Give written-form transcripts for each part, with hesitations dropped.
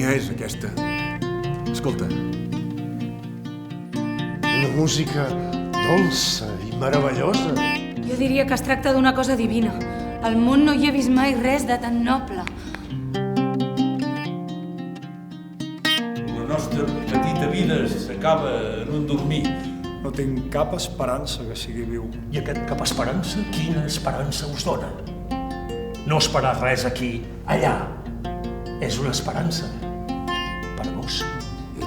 sintonia és aquesta? Escolta. Una música dolça i meravellosa. Jo diria que es tracta d'una cosa divina. Al món no hi he vist mai res de tan noble. La nostra petita vida s'acaba en un dormir. No tinc cap esperança que sigui viu. I aquest cap esperança, quina esperança us dona? No esperar res aquí, allà. És una esperança per vos.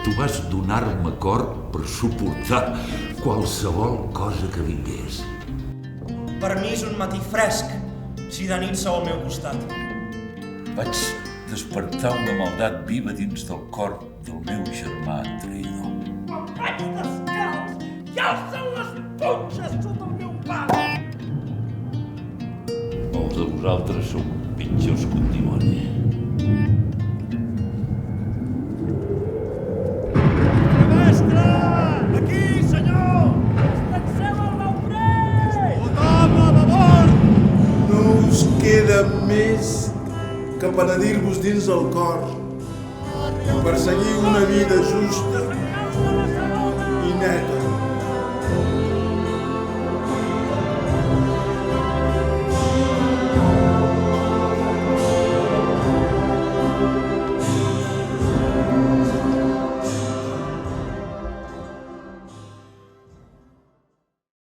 Tu vas donar-me cor per suportar qualsevol cosa que vingués. Per mi és un matí fresc, si de nit sou al meu costat. Vaig despertar una maldat viva dins del cor del meu germà traïdor. Me'n vaig descalç i alcen les punxes sota el meu pare. Molts de vosaltres sou pitjors que un dimoni. Queda més que penedir-vos dins el cor i perseguir una vida justa i neta.